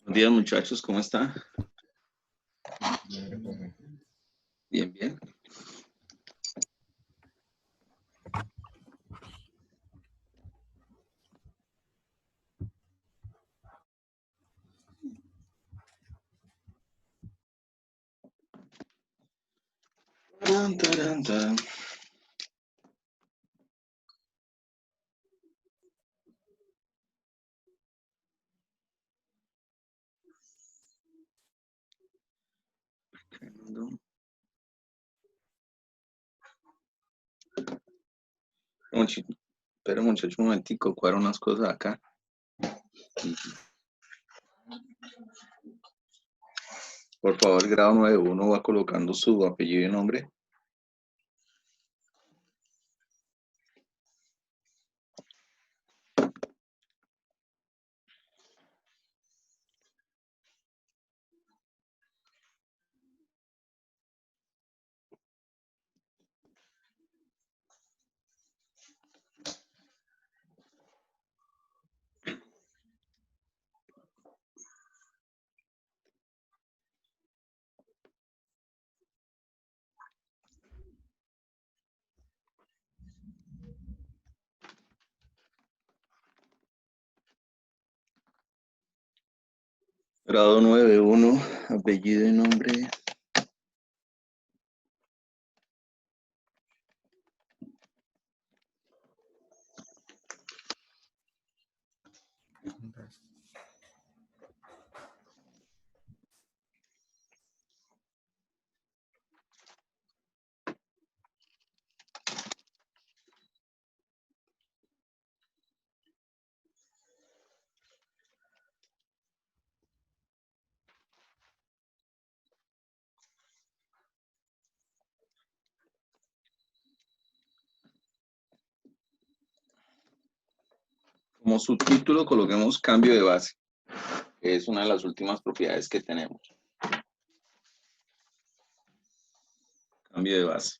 Buenos días, muchachos, ¿cómo está? Bien, bien. Taran, taran, taran. Espera, muchacho, un momentico, cuadro unas cosas acá. Por favor, grado 9.1 va colocando su apellido y nombre. Grado 9.1, apellido y nombre. Como subtítulo coloquemos cambio de base, que es una de las últimas propiedades que tenemos. Cambio de base.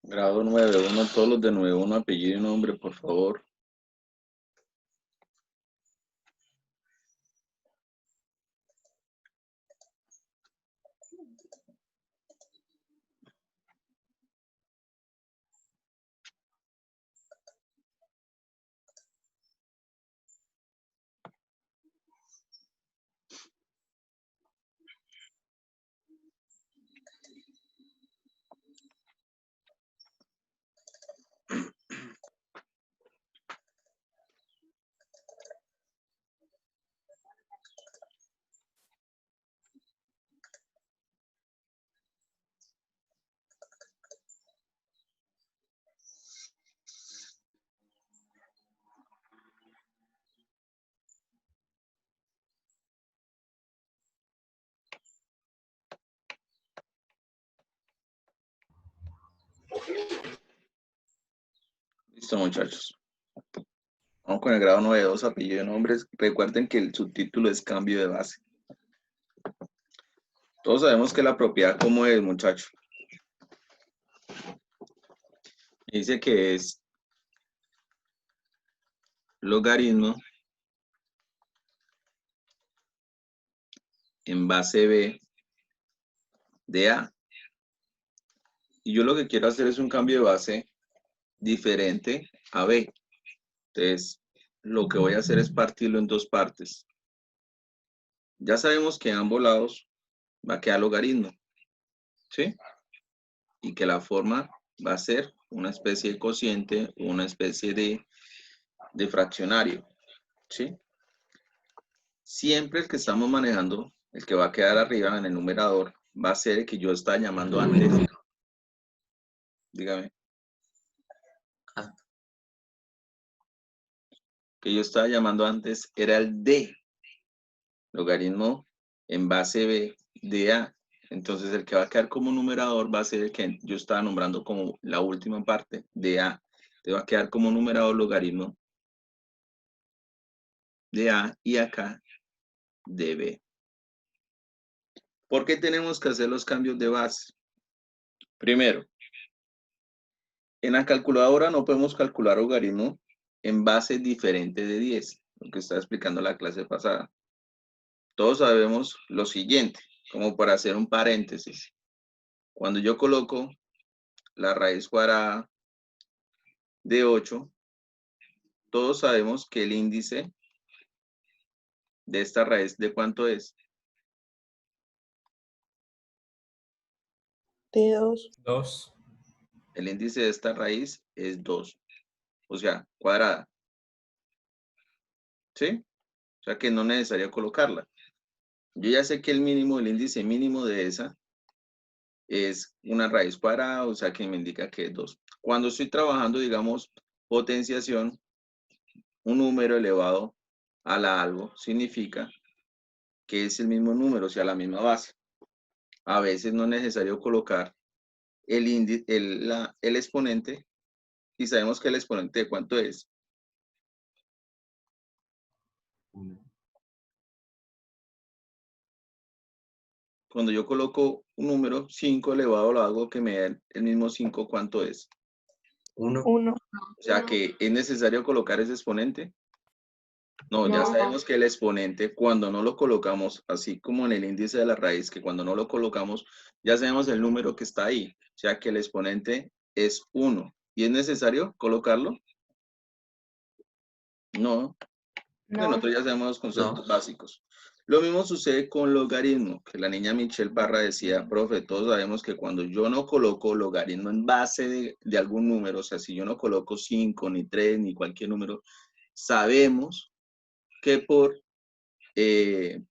Grado 9.1, todos los de 9.1, apellido y nombre, por favor. Listo, muchachos. Vamos con el grado 9.2, apellido y nombre. Recuerden que el subtítulo es cambio de base. Todos sabemos que la propiedad como es, muchachos. Dice que es logaritmo en base B de A. Y yo lo que quiero hacer es un cambio de base diferente a B. Entonces, lo que voy a hacer es partirlo en dos partes. Ya sabemos que en ambos lados va a quedar logaritmo, ¿sí? Y que la forma va a ser una especie de cociente, una especie de fraccionario, ¿sí? Siempre el que estamos manejando, el que va a quedar arriba en el numerador, va a ser el que yo estaba llamando antes. Dígame. Que yo estaba llamando antes era el D, logaritmo en base B de A. Entonces el que va a quedar como numerador va a ser el que yo estaba nombrando como la última parte de A. Te va a quedar como numerador logaritmo de A y acá de B. ¿Por qué tenemos que hacer los cambios de base? Primero, en la calculadora no podemos calcular logaritmo en base diferente de 10, lo que estaba explicando la clase pasada. Todos sabemos lo siguiente, como para hacer un paréntesis. Cuando yo coloco la raíz cuadrada de 8, todos sabemos que el índice de esta raíz, ¿de cuánto es? De 2. 2. El índice de esta raíz es 2, o sea, cuadrada. ¿Sí? O sea que no es necesario colocarla. Yo ya sé que el mínimo, el índice mínimo de esa es una raíz cuadrada, o sea que me indica que es 2. Cuando estoy trabajando, digamos, potenciación, un número elevado a la algo significa que es el mismo número, o sea, la misma base. A veces no es necesario colocar el índice, el exponente, y sabemos que el exponente de cuánto es. 1. Cuando yo coloco un número 5 elevado a lo algo que me da el mismo 5, ¿cuánto es? 1. 1. O sea que es necesario colocar ese exponente. No, ya sabemos que el exponente, cuando no lo colocamos, así como en el índice de la raíz, que cuando no lo colocamos, ya sabemos el número que está ahí. O sea que el exponente es 1. ¿Y es necesario colocarlo? No. Bueno, nosotros ya sabemos los conceptos básicos. Lo mismo sucede con logaritmo, que la niña Michelle Parra decía, profe, todos sabemos que cuando yo no coloco logaritmo en base de algún número, o sea, si yo no coloco 5, ni 3, ni cualquier número, sabemos que eh,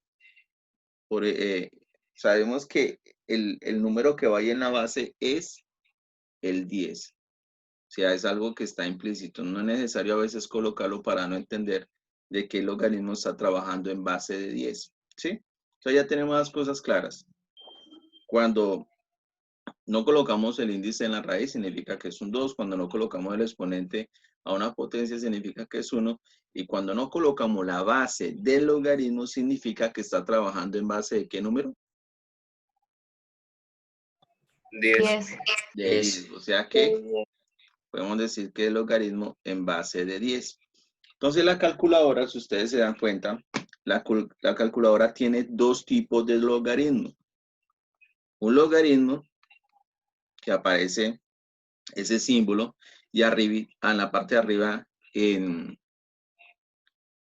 sabemos que el número que va ahí en la base es el 10. O sea, es algo que está implícito. No es necesario a veces colocarlo para no entender de qué logaritmo está trabajando en base de 10. ¿Sí? Entonces ya tenemos las cosas claras. Cuando no colocamos el índice en la raíz, significa que es un 2. Cuando no colocamos el exponente a una potencia, significa que es 1. Y cuando no colocamos la base del logaritmo, significa que está trabajando en base de ¿qué número? 10. De 10. O sea que podemos decir que el logaritmo en base de 10. Entonces la calculadora, si ustedes se dan cuenta, la calculadora tiene dos tipos de logaritmo. Un logaritmo que aparece ese símbolo y arriba, en la parte de arriba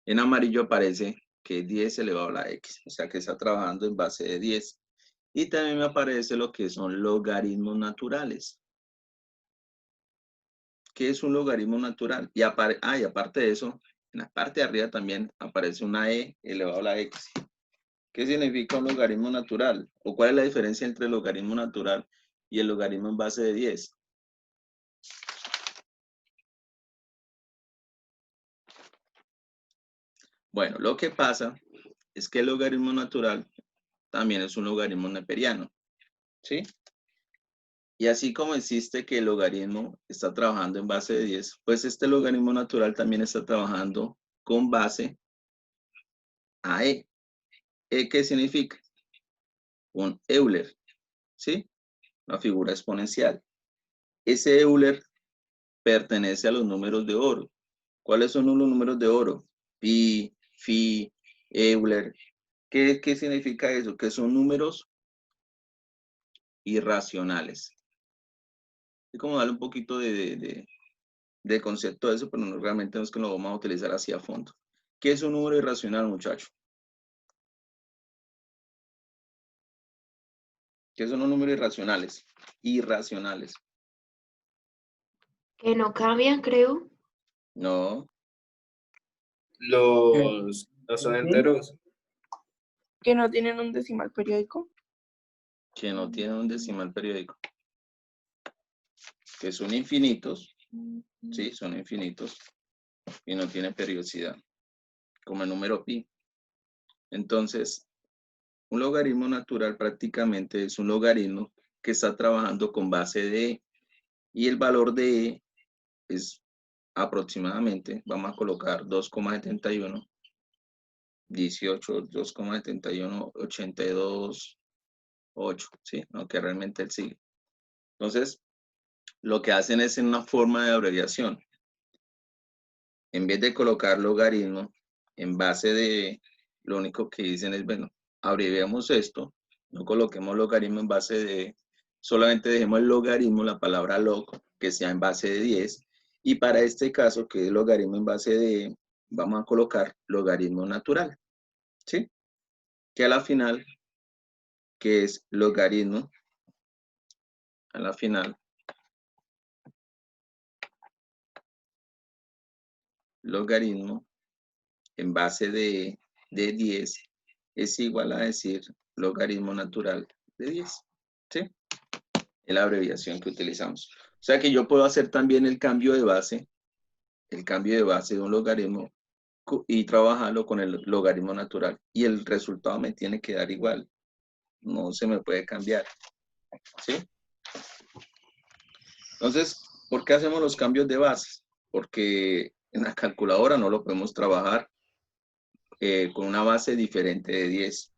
en amarillo aparece que es 10 elevado a la x, o sea que está trabajando en base de 10. Y también me aparece lo que son logaritmos naturales. ¿Qué es un logaritmo natural? Y aparte de eso, en la parte de arriba también aparece una e elevado a la x. ¿Qué significa un logaritmo natural? ¿O cuál es la diferencia entre el logaritmo natural y el logaritmo en base de 10? Bueno, lo que pasa es que el logaritmo natural también es un logaritmo neperiano, ¿sí? Y así como existe que el logaritmo está trabajando en base de 10, pues este logaritmo natural también está trabajando con base a e. ¿E qué significa? Un Euler, ¿sí? Una figura exponencial. Ese Euler pertenece a los números de oro. ¿Cuáles son los números de oro? Pi, Fi, Euler. ¿Qué significa eso? Que son números irracionales. Es como darle un poquito de concepto a eso, pero no, realmente no es que lo vamos a utilizar así a fondo. ¿Qué es un número irracional, muchacho? ¿Qué son los números irracionales? Irracionales. Que no cambian, creo. No, Los son enteros. Que no tienen un decimal periódico. que no tienen un decimal periódico. Que son infinitos. Sí, son infinitos. Y no tienen periodicidad. Como el número pi. Entonces, un logaritmo natural prácticamente es un logaritmo que está trabajando con base de e. Y el valor de e es aproximadamente, vamos a colocar 2,71, 18, 2,71, 82, 8, ¿sí? Aunque realmente él sigue. Entonces, lo que hacen es en una forma de abreviación. En vez de colocar logaritmo en base de, lo único que dicen es, bueno, abreviamos esto, no coloquemos logaritmo en base de, solamente dejemos el logaritmo, la palabra log, que sea en base de 10, y para este caso, que es logaritmo en base de, vamos a colocar logaritmo natural, ¿sí? Que a la final, que es logaritmo, a la final, logaritmo en base de 10 es igual a decir logaritmo natural de 10, ¿sí? Es la abreviación que utilizamos. O sea que yo puedo hacer también el cambio de base de un logaritmo y trabajarlo con el logaritmo natural. Y el resultado me tiene que dar igual. No se me puede cambiar, ¿sí? Entonces, ¿por qué hacemos los cambios de base? Porque en la calculadora no lo podemos trabajar con una base diferente de 10.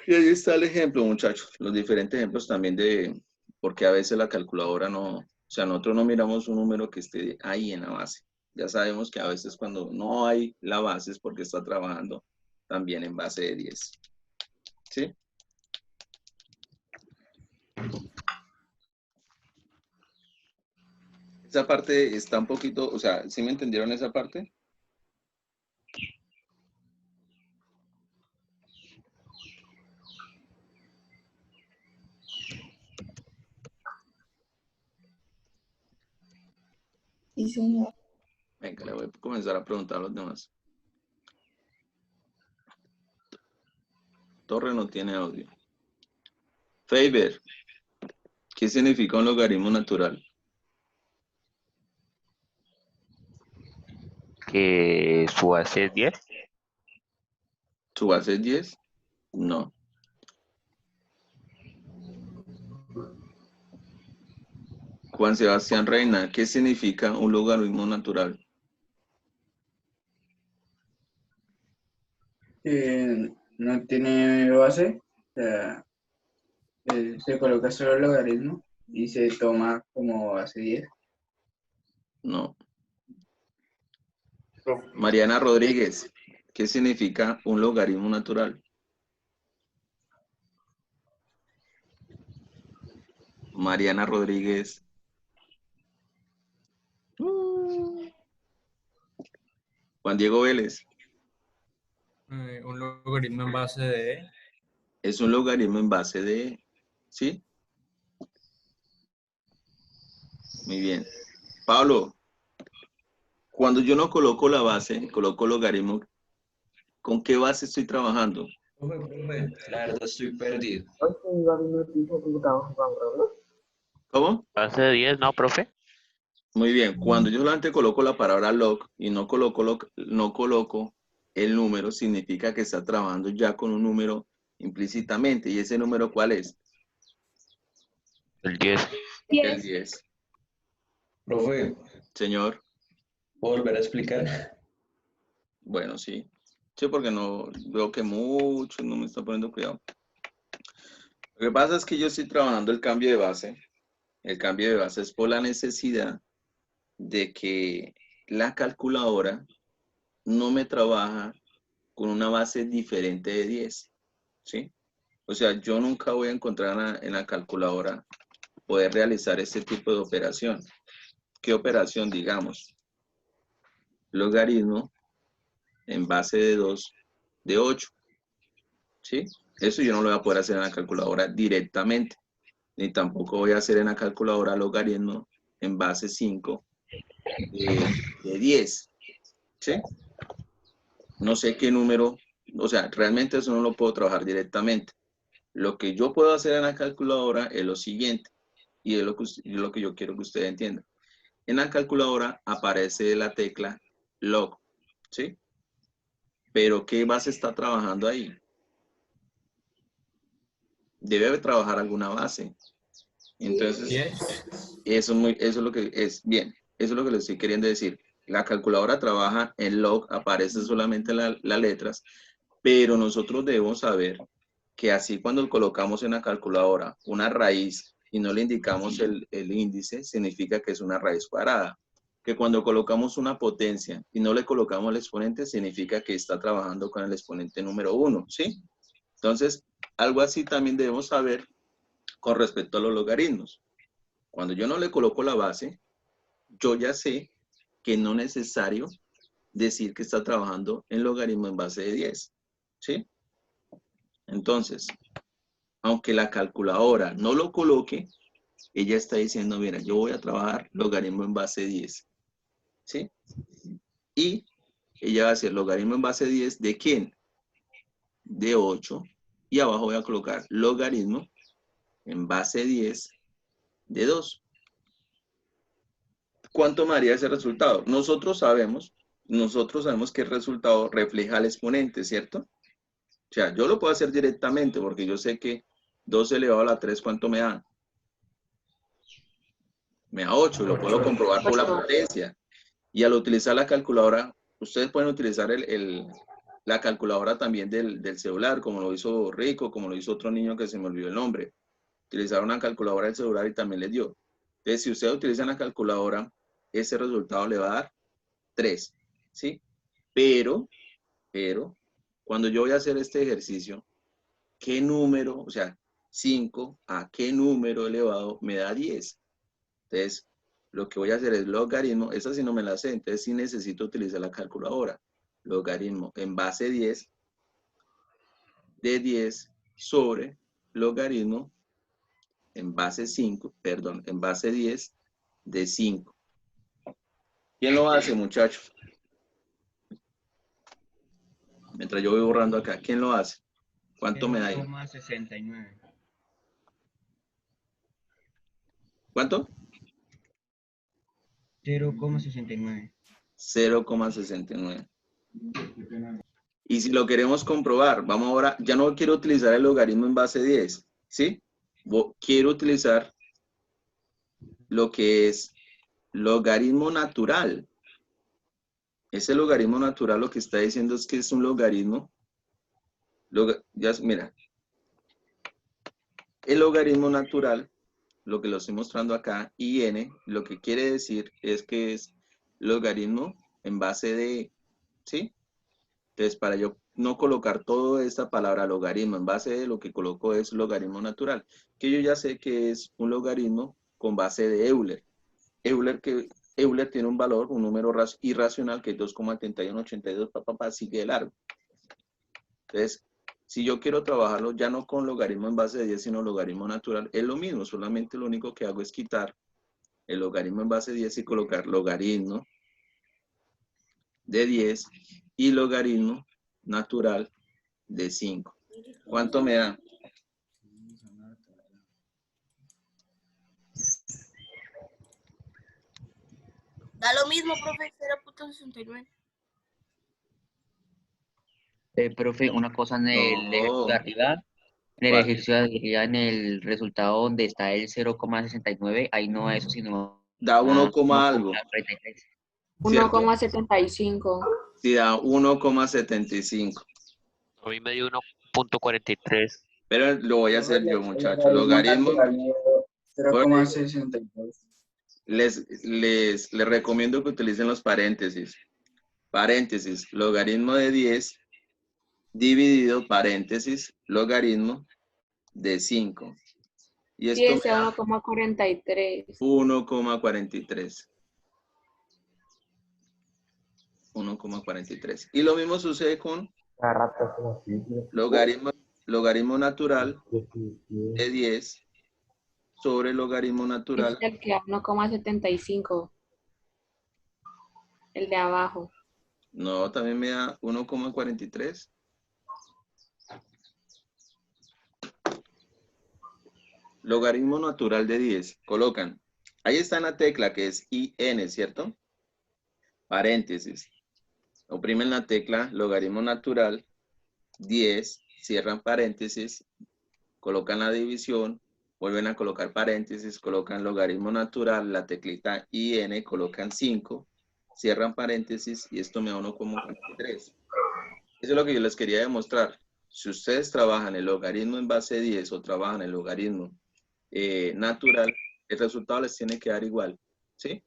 Y ahí está el ejemplo, muchachos. Los diferentes ejemplos también de porque a veces la calculadora no, o sea, nosotros no miramos un número que esté ahí en la base. Ya sabemos que a veces cuando no hay la base es porque está trabajando también en base de 10. ¿Sí? Esa parte está un poquito, o sea, ¿sí me entendieron esa parte? Sí, señor. Venga, le voy a comenzar a preguntar a los demás. Torre no tiene audio. Faber, ¿qué significa un logaritmo natural? Que su base es 10. ¿Su base es 10? No. Juan Sebastián Reina, ¿qué significa un logaritmo natural? No tiene base, o sea, se coloca solo el logaritmo y se toma como base 10. No. Mariana Rodríguez, ¿qué significa un logaritmo natural? Mariana Rodríguez. Juan Diego Vélez. Un logaritmo en base de... Es un logaritmo en base de... ¿Sí? Muy bien. Pablo, cuando yo no coloco la base, coloco logaritmo, ¿con qué base estoy trabajando? Profe, la verdad estoy perdido. ¿Cómo? Base de 10, ¿no, profe? Muy bien. Cuando yo solamente coloco la palabra log y no coloco el número, significa que está trabajando ya con un número implícitamente. ¿Y ese número cuál es? El 10. El 10. Profe, Señor. ¿puedo volver a explicar? Bueno, sí. Sí, porque no veo que muchos no me están poniendo cuidado. Lo que pasa es que yo estoy trabajando el cambio de base. El cambio de base es por la necesidad de que la calculadora no me trabaja con una base diferente de 10, ¿sí? O sea, yo nunca voy a encontrar en la calculadora poder realizar este tipo de operación. ¿Qué operación? Digamos, logaritmo en base de 2 de 8, ¿sí? Eso yo no lo voy a poder hacer en la calculadora directamente, ni tampoco voy a hacer en la calculadora logaritmo en base 5 de 10, ¿sí? No sé qué número, o sea, realmente eso no lo puedo trabajar directamente. Lo que yo puedo hacer en la calculadora es lo siguiente, y es lo que yo quiero que ustedes entiendan. En la calculadora aparece la tecla log, ¿sí? Pero ¿qué base está trabajando ahí? Debe trabajar alguna base. Entonces, 10. eso es lo que es bien. Eso es lo que les estoy queriendo decir. La calculadora trabaja en log, aparece solamente las letras, pero nosotros debemos saber que así cuando colocamos en la calculadora una raíz y no le indicamos el índice, significa que es una raíz cuadrada. Que cuando colocamos una potencia y no le colocamos el exponente, significa que está trabajando con el exponente número 1, ¿sí? Entonces, algo así también debemos saber con respecto a los logaritmos. Cuando yo no le coloco la base, yo ya sé que no es necesario decir que está trabajando en logaritmo en base de 10, ¿sí? Entonces, aunque la calculadora no lo coloque, ella está diciendo, mira, yo voy a trabajar logaritmo en base 10, ¿sí? Y ella va a hacer logaritmo en base 10, ¿de quién? De 8, y abajo voy a colocar logaritmo en base 10 de 2. ¿Cuánto me haría ese resultado? Nosotros sabemos que el resultado refleja al exponente, ¿cierto? O sea, yo lo puedo hacer directamente porque yo sé que 2 elevado a la 3, ¿cuánto me da? Me da 8, lo puedo comprobar por la potencia. Y al utilizar la calculadora, ustedes pueden utilizar la calculadora también del celular, como lo hizo Rico, como lo hizo otro niño que se me olvidó el nombre. Utilizaron una calculadora del celular y también les dio. Entonces, si ustedes utilizan la calculadora, ese resultado le va a dar 3, ¿sí? Pero, cuando yo voy a hacer este ejercicio, ¿qué número, o sea, 5, a qué número elevado me da 10? Entonces, lo que voy a hacer es logaritmo, esa sí no me la sé, entonces sí necesito utilizar la calculadora. Logaritmo en base 10 de 10 sobre logaritmo en base 5, perdón, en base 10 de 5. ¿Quién lo hace, muchachos? Mientras yo voy borrando acá, ¿quién lo hace? ¿Cuánto me da ahí? 0,69. ¿Cuánto? 0,69. 0,69. Y si lo queremos comprobar, vamos ahora, ya no quiero utilizar el logaritmo en base 10, ¿sí? Quiero utilizar lo que es logaritmo natural. Ese logaritmo natural lo que está diciendo es que es un logaritmo. Mira, el logaritmo natural, lo que lo estoy mostrando acá, IN, lo que quiere decir es que es logaritmo en base de, ¿sí? Entonces, para yo no colocar toda esta palabra logaritmo en base de, lo que coloco es logaritmo natural, que yo ya sé que es un logaritmo con base de Euler. Euler tiene un valor, un número irracional que es 2,7182, sigue de largo. Entonces, si yo quiero trabajarlo ya no con logaritmo en base de 10, sino logaritmo natural, es lo mismo, solamente lo único que hago es quitar el logaritmo en base de 10 y colocar logaritmo de 10 y logaritmo natural de 5. ¿Cuánto me da? Da lo mismo, profe, 0.69. Profe, una cosa en el ejercicio de No. arriba, en el ¿Cuál? ejercicio de arriba, en el resultado donde está el 0,69, ahí no eso, sino Da 1, algo, 1,43. ¿cierto? 1,75. Sí, da 1,75. A mí me dio 1.43. Pero lo voy a hacer yo, El muchachos. logaritmo Logaritmo, natural me dio 0,62. les recomiendo que utilicen los paréntesis. Paréntesis, logaritmo de 10 dividido, paréntesis, logaritmo de 5. Y Y esto ese me da 1,43. 1,43. 1,43. Y lo mismo sucede con logaritmo natural de 10 sobre logaritmo natural. El que da 1,75. El de abajo. No, también me da 1,43. Logaritmo natural de 10. Colocan. Ahí está en la tecla que es IN, ¿cierto? Paréntesis. Oprimen la tecla logaritmo natural 10, cierran paréntesis, colocan la división, vuelven a colocar paréntesis, colocan logaritmo natural, la teclita IN, colocan 5, cierran paréntesis y esto me da 1,43. Eso es lo que yo les quería demostrar. Si ustedes trabajan el logaritmo en base 10 o trabajan el logaritmo natural, el resultado les tiene que dar igual, ¿sí?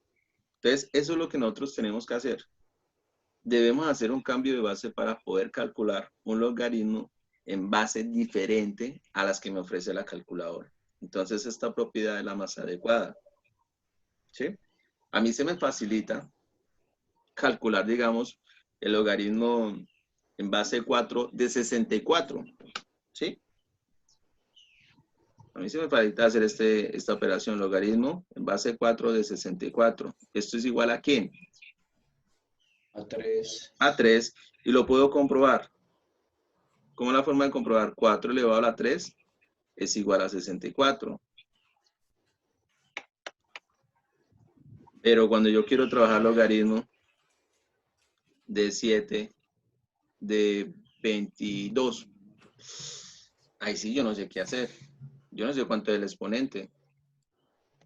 Entonces, eso es lo que nosotros tenemos que hacer. Debemos hacer un cambio de base para poder calcular un logaritmo en base diferente a las que me ofrece la calculadora. Entonces, esta propiedad es la más adecuada, ¿sí? A mí se me facilita calcular, digamos, el logaritmo en base 4 de 64, ¿sí? A mí se me facilita hacer esta operación, logaritmo en base 4 de 64. ¿Esto es igual a qué? A 3. A 3, y lo puedo comprobar. ¿Cómo es la forma de comprobar? 4 elevado a la 3 es igual a 64. Pero cuando yo quiero trabajar logaritmo de 7, de 22, ahí sí yo no sé qué hacer. Yo no sé cuánto es el exponente.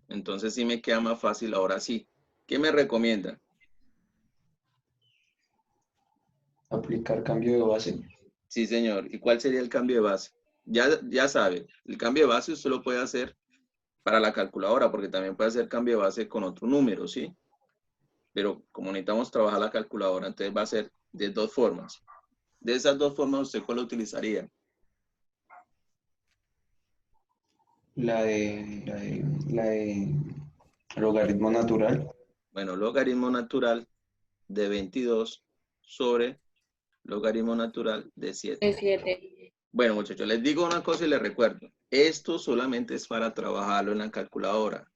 Entonces sí me queda más fácil ahora sí. ¿Qué me recomienda? Aplicar cambio de base. Sí, señor. ¿Y cuál sería el cambio de base? Ya sabe, el cambio de base usted lo puede hacer para la calculadora, porque también puede hacer cambio de base con otro número, ¿sí? Pero como necesitamos trabajar la calculadora, entonces va a ser de dos formas. De esas dos formas, ¿usted cuál utilizaría? La de logaritmo natural. Bueno, logaritmo natural de 22 sobre logaritmo natural de 7. De 7. Bueno, muchachos, les digo una cosa y les recuerdo. Esto solamente es para trabajarlo en la calculadora.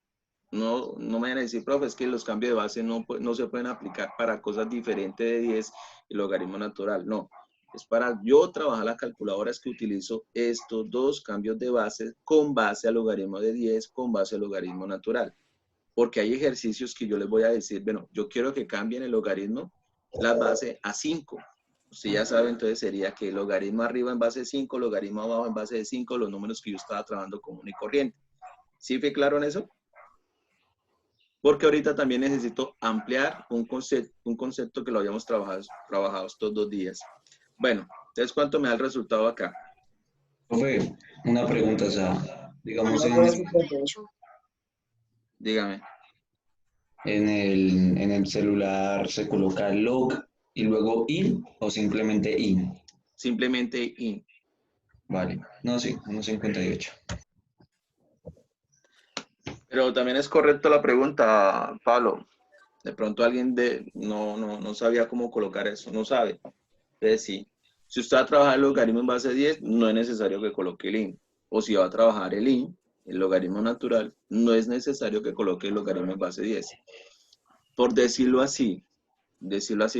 No me vayan a decir, profe, es que los cambios de base no se pueden aplicar para cosas diferentes de 10 y logaritmo natural. No, es para yo trabajar la calculadora, es que utilizo estos dos cambios de base con base al logaritmo de 10, con base al logaritmo natural. Porque hay ejercicios que yo les voy a decir, bueno, yo quiero que cambien el logaritmo, la base a 5. Usted ya sabe, entonces sería que logaritmo arriba en base de 5, logaritmo abajo en base de 5, los números que yo estaba trabajando común y corriente. ¿Sí fue claro en eso? Porque ahorita también necesito ampliar un concepto que lo habíamos trabajado estos 2 días. Bueno, entonces, ¿cuánto me da el resultado acá? Profe, una pregunta, o sea, digamos Dígame. en el celular se coloca log y luego in o simplemente in. Simplemente in. Vale, no, sí, 1,58. Pero también es correcto la pregunta, Pablo. De pronto alguien no sabía cómo colocar eso, no sabe. Entonces sí, si usted va a trabajar el logaritmo en base 10, no es necesario que coloque el in. O si va a trabajar el in, el logaritmo natural, no es necesario que coloque el logaritmo en base 10. Por decirlo así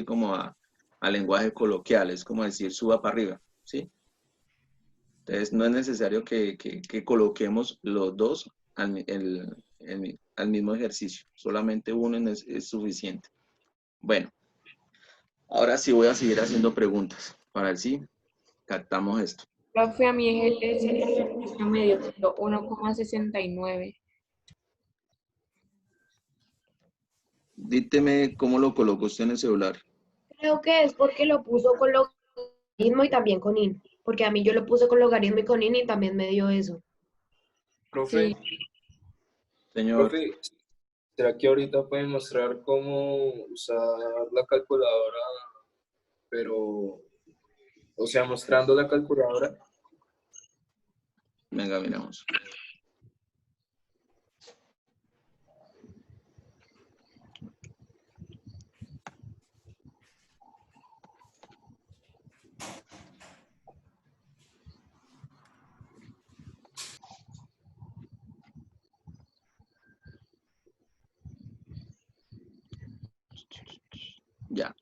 como a lenguaje coloquial, es como decir suba para arriba, ¿sí? Entonces no es necesario que coloquemos los dos al mismo ejercicio, solamente uno es suficiente. Bueno, ahora sí voy a seguir haciendo preguntas para ver si captamos esto. Profe, a mí ese ejercicio me dio 1,69. Dígame cómo lo colocó usted en el celular. Creo que es porque lo puso con logaritmo y también con in. Porque a mí yo lo puse con logaritmo y con in y también me dio eso. Profe, Sí. Señor, Profe, ¿será que ahorita pueden mostrar cómo usar la calculadora, pero O sea, mostrando la calculadora. Venga, miramos. Ya.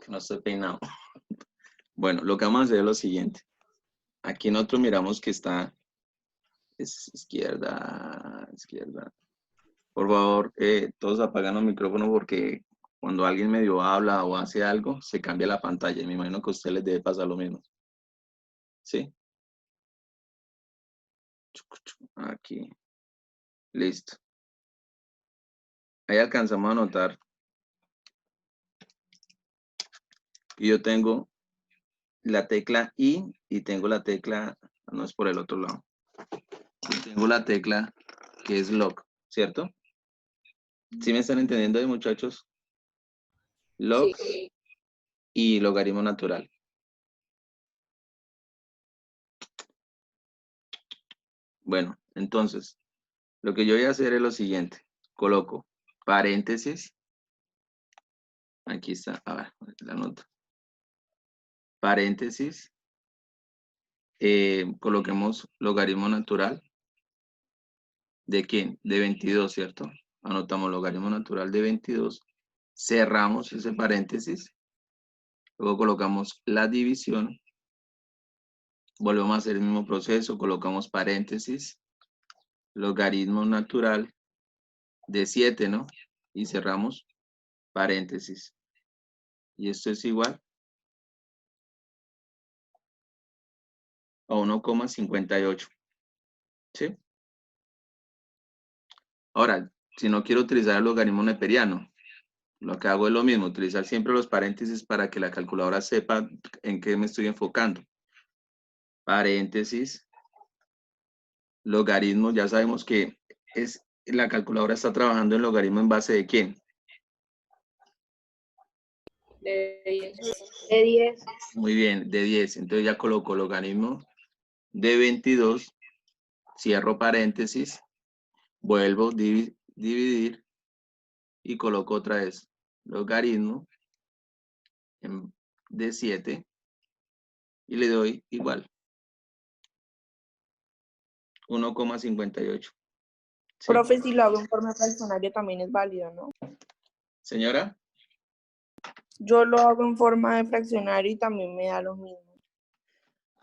Que no estoy peinado. Bueno, lo que vamos a hacer es lo siguiente. Aquí nosotros miramos que está es izquierda, izquierda. Por favor, todos apagan los micrófonos porque cuando alguien medio habla o hace algo, se cambia la pantalla. Me imagino que a ustedes les debe pasar lo mismo. ¿Sí? Aquí. Listo. Ahí alcanzamos a notar. Y yo tengo la tecla I y tengo la tecla, no es por el otro lado. Y tengo la tecla que es log, ¿cierto? ¿Sí me están entendiendo ahí, muchachos? Log Sí. y logaritmo natural. Bueno, entonces, lo que yo voy a hacer es lo siguiente. Coloco paréntesis. Aquí está, a ver, la nota. Paréntesis. Coloquemos logaritmo natural. ¿De quién? De 22, ¿cierto? Anotamos logaritmo natural de 22. Cerramos ese paréntesis. Luego colocamos la división. Volvemos a hacer el mismo proceso. Colocamos paréntesis. Logaritmo natural de 7, ¿no? Y cerramos paréntesis. Y esto es igual a 1,58. ¿Sí? Ahora, si no quiero utilizar el logaritmo neperiano, lo que hago es lo mismo, utilizar siempre los paréntesis para que la calculadora sepa en qué me estoy enfocando. Paréntesis, logaritmo, ya sabemos que la calculadora está trabajando en logaritmo en base de ¿quién? De 10. De 10. Muy bien, de 10. Entonces ya coloco logaritmo de 22, cierro paréntesis, vuelvo a dividir y coloco otra vez logaritmo de 7 y le doy igual. 1,58. ¿Sí? Profe, si lo hago en forma fraccionaria también es válido, ¿no? Señora. Yo lo hago en forma de fraccionario y también me da lo mismo.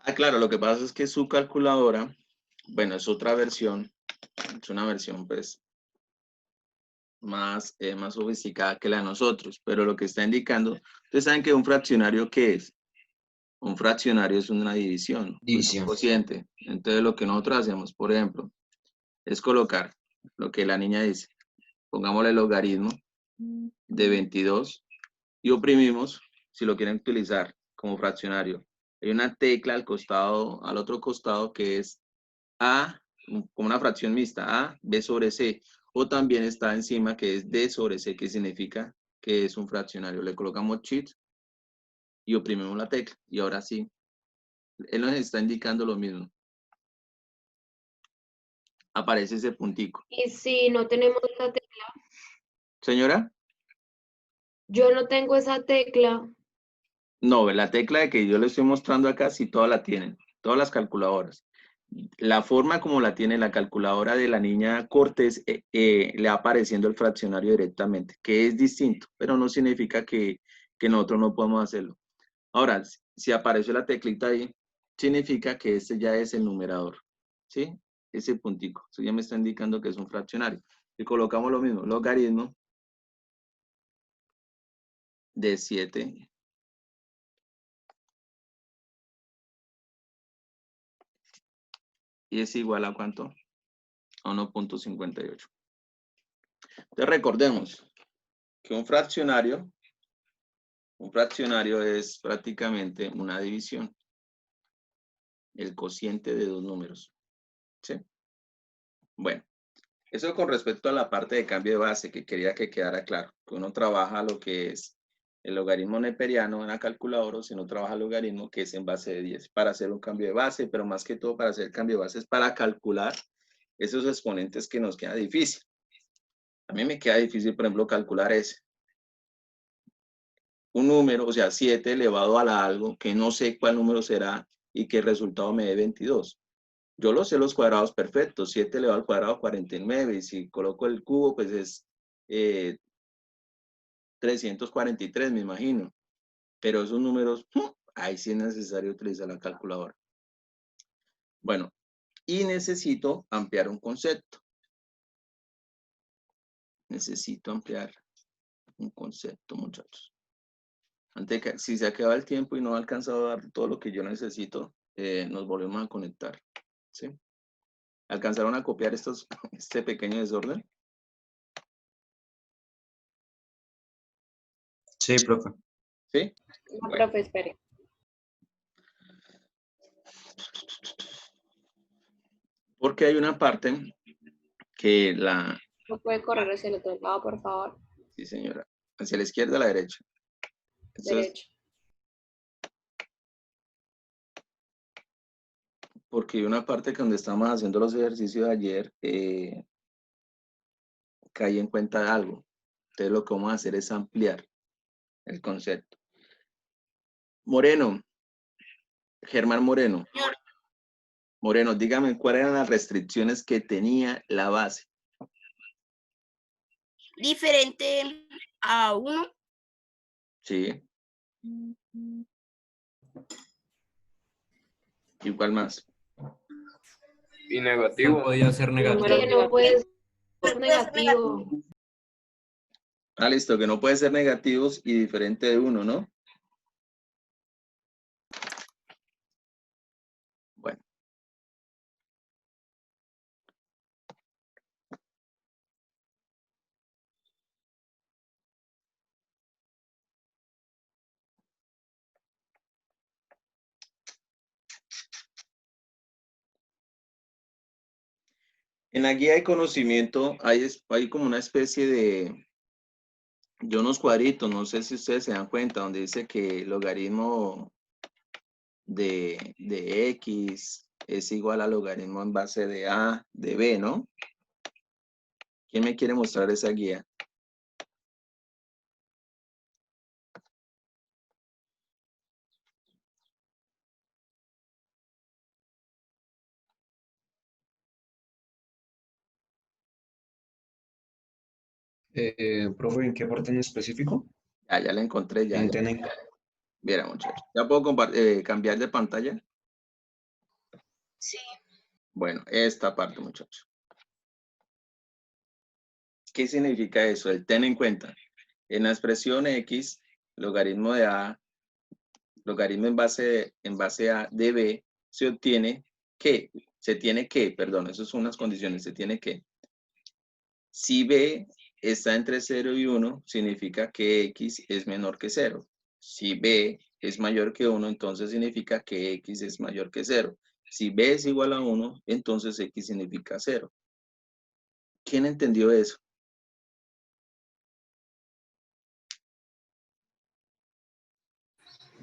Ah, claro, lo que pasa es que su calculadora, bueno, es otra versión, es una versión pues más sofisticada que la de nosotros, pero lo que está indicando, ustedes saben que un fraccionario, ¿qué es? Un fraccionario es una división. División. Un cociente. Entonces lo que nosotros hacemos, por ejemplo, es colocar lo que la niña dice, pongámosle el logaritmo de 22 y oprimimos, si lo quieren utilizar como fraccionario. Hay una tecla al costado, al otro costado que es A, como una fracción mixta, A, B sobre C, o también está encima que es D sobre C, que significa que es un fraccionario. Le colocamos Shift y oprimimos la tecla, y ahora sí, él nos está indicando lo mismo. Aparece ese puntico. Y si no tenemos esa tecla, Señora, yo no tengo esa tecla. no, la tecla de que yo le estoy mostrando acá, sí todas la tienen, todas las calculadoras. La forma como la tiene la calculadora de la niña Cortés, le va apareciendo el fraccionario directamente, que es distinto, pero no significa que nosotros no podemos hacerlo. Ahora, si apareció la teclita ahí, significa que este ya es el numerador, ¿sí? Ese puntico, eso ya me está indicando que es un fraccionario. Y colocamos lo mismo, logaritmo de 7 y es igual a ¿cuánto? A 1,58. Entonces recordemos que un fraccionario es prácticamente una división, el cociente de dos números, ¿sí? Bueno, Eso con respecto a la parte de cambio de base, que quería que quedara claro, que uno trabaja lo que es el logaritmo neperiano en la calculadora, o si no trabaja el logaritmo que es en base de 10 para hacer un cambio de base, pero más que todo para hacer el cambio de base es para calcular esos exponentes que nos queda difícil. A mí me queda difícil, por ejemplo, calcular ese. Un número, o sea, 7 elevado a la algo, que no sé cuál número será y que el resultado me dé 22. Yo lo sé los cuadrados perfectos, 7 elevado al cuadrado 49, y si coloco el cubo, pues es 343, me imagino. Pero esos números, ahí sí es necesario utilizar la calculadora. Bueno, y necesito ampliar un concepto. Necesito ampliar un concepto, muchachos. Antes de que, si se acaba el tiempo y no he alcanzado a dar todo lo que yo necesito, nos volvemos a conectar. ¿Sí? ¿Alcanzaron a copiar este pequeño desorden? Sí, profe. ¿Sí? No, Bueno. profe, espere. Porque hay una parte que la... ¿No puede correr hacia el otro lado, por favor? Sí, señora. ¿Hacia la izquierda o la derecha? Eso es Derecho. porque hay una parte que donde estamos haciendo los ejercicios de ayer, caí en cuenta de algo. Entonces lo que vamos a hacer es ampliar el concepto. Moreno, Germán Moreno. Moreno, dígame cuáles eran las restricciones que tenía la base. Diferente a 1. Sí. ¿Y cuál más? Y negativo. No podía ser negativo. Número Que no puede ser negativo. Ah, listo, que no puede ser negativos y diferente de 1, ¿no? Bueno. En la guía de conocimiento hay como una especie de unos cuadritos, no sé si ustedes se dan cuenta, donde dice que el logaritmo de X es igual al logaritmo en base de A de B, ¿no? ¿Quién me quiere mostrar esa guía? Profe, ¿en qué parte en específico? Ya la encontré, ya. Mira, muchachos. ¿Ya puedo cambiar de pantalla? Sí. Bueno, esta parte, muchachos. ¿Qué significa eso? El ten en cuenta. En la expresión X, logaritmo de A, logaritmo en base a de B, se obtiene que, perdón, esas son unas condiciones, se tiene que. Si B está entre 0 y 1, significa que X es menor que 0. Si B es mayor que 1, entonces significa que X es mayor que 0. Si B es igual a 1, entonces X significa 0. ¿Quién entendió eso?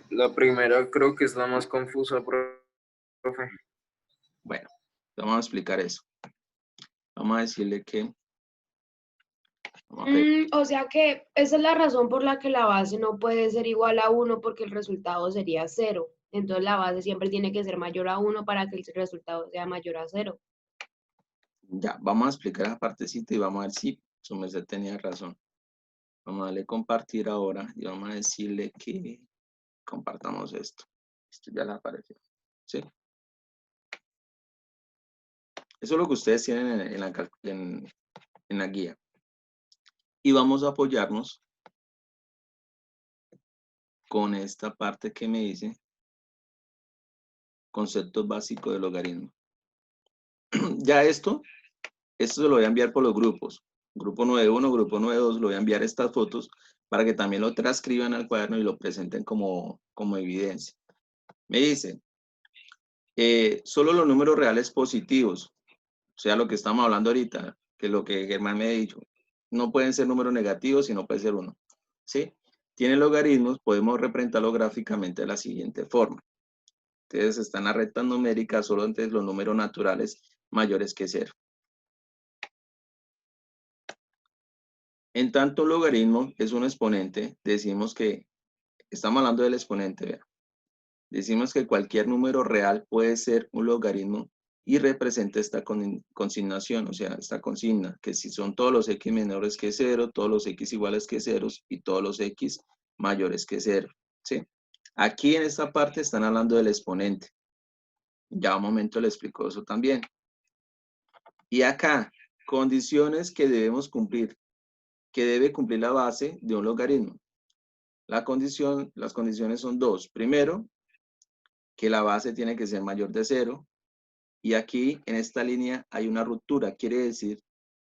La primera creo que es la más confusa, profe. Bueno, vamos a explicar eso. Vamos a decirle que... O sea que esa es la razón por la que la base no puede ser igual a 1 porque el resultado sería 0. Entonces la base siempre tiene que ser mayor a 1 para que el resultado sea mayor a 0. Ya, vamos a explicar esa partecita y vamos a ver si su merced tenía razón. Vamos a darle compartir ahora y vamos a decirle que compartamos esto. Esto ya le apareció. ¿Sí? Eso es lo que ustedes tienen en la guía. Y vamos a apoyarnos con esta parte que me dice conceptos básicos de logaritmo. Ya esto se lo voy a enviar por los grupos. Grupo 9.1, grupo 9.2, lo voy a enviar estas fotos para que también lo transcriban al cuaderno y lo presenten como evidencia. Me dice, solo los números reales positivos, o sea, lo que estamos hablando ahorita, que es lo que Germán me ha dicho. No pueden ser números negativos y no puede ser 1. ¿Sí? Tiene logaritmos, podemos representarlo gráficamente de la siguiente forma. Entonces están las rectas numéricas, solo entre los números naturales mayores que 0. En tanto, un logaritmo es un exponente, decimos que, estamos hablando del exponente, vea. Decimos que cualquier número real puede ser un logaritmo y representa esta consignación, o sea, esta consigna, que si son todos los x menores que 0, todos los x iguales que 0 y todos los x mayores que 0, ¿sí? Aquí en esta parte están hablando del exponente. Ya un momento le explico eso también. Y acá, condiciones que debemos cumplir, que debe cumplir la base de un logaritmo. Las condiciones son 2. Primero, que la base tiene que ser mayor de 0. Y aquí, en esta línea, hay una ruptura. Quiere decir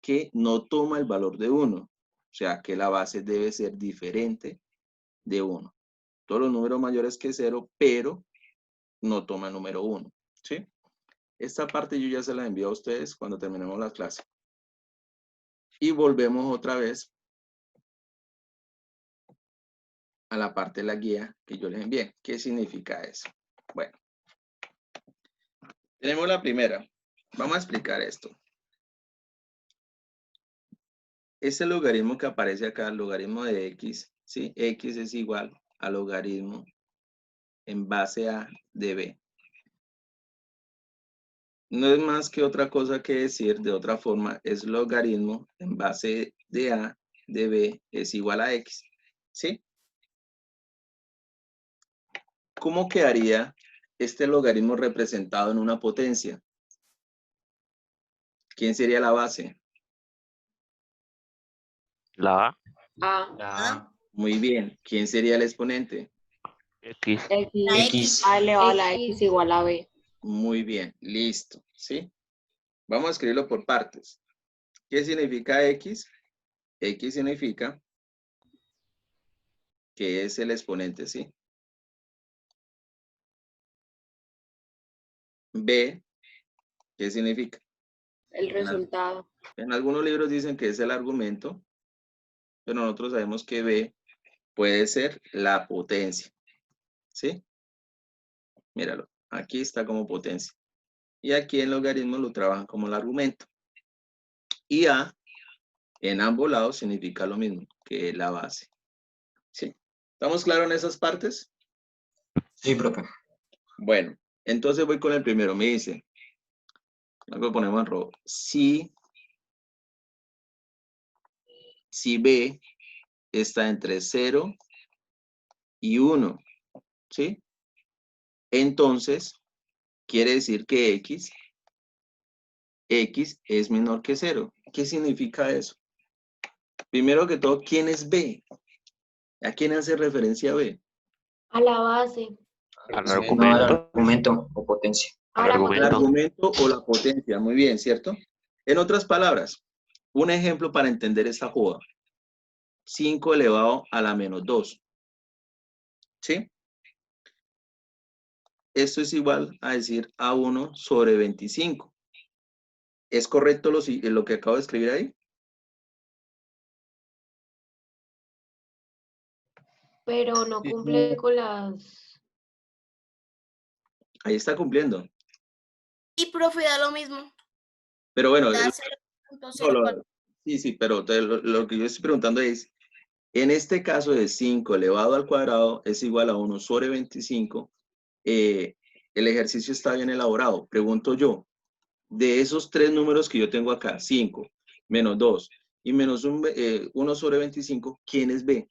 que no toma el valor de 1. O sea, que la base debe ser diferente de 1. Todos los números mayores que 0, pero no toma el número 1. ¿Sí? Esta parte yo ya se la envío a ustedes cuando terminemos la clase. Y volvemos otra vez a la parte de la guía que yo les envié. ¿Qué significa eso? Bueno. Tenemos la primera. Vamos a explicar esto. Este logaritmo que aparece acá, el logaritmo de x, ¿sí? X es igual al logaritmo en base a de b. No es más que otra cosa que decir, de otra forma, es logaritmo en base de a de b es igual a x, ¿sí? ¿Cómo quedaría este logaritmo representado en una potencia? ¿Quién sería la base? La A. A. Muy bien. ¿Quién sería el exponente? X. X. A elevado a la X igual a B. Muy bien. Listo. ¿Sí? Vamos a escribirlo por partes. ¿Qué significa X? X significa que es el exponente, ¿sí? B, ¿qué significa? El resultado. En algunos libros dicen que es el argumento, pero nosotros sabemos que B puede ser la potencia, ¿sí? Míralo, aquí está como potencia. Y aquí en logaritmo lo trabajan como el argumento. Y A, en ambos lados, significa lo mismo, que la base. ¿Sí? ¿Estamos claros en esas partes? Sí, profe. Bueno, entonces voy con el primero. Me dice, algo ponemos en rojo. Si B está entre 0 y 1, ¿sí? Entonces, quiere decir que X es menor que 0. ¿Qué significa eso? Primero que todo, ¿quién es B? ¿A quién hace referencia B? A la base. Al No, argumento. al argumento o potencia. Al El argumento. argumento o la potencia. Muy bien, ¿cierto? En otras palabras, un ejemplo para entender esta joda. 5 elevado a la menos 2. ¿Sí? Esto es igual a decir A1 sobre 25. ¿Es correcto lo que acabo de escribir ahí? Pero no cumple con las... Ahí está cumpliendo. Y profe, da lo mismo. Pero bueno, Da no, 0.04. sí, pero lo que yo estoy preguntando es, en este caso de 5 elevado al cuadrado es igual a 1 sobre 25, el ejercicio está bien elaborado. Pregunto yo, de esos tres números que yo tengo acá, 5, menos 2 y menos 1 sobre 25, ¿quién es B?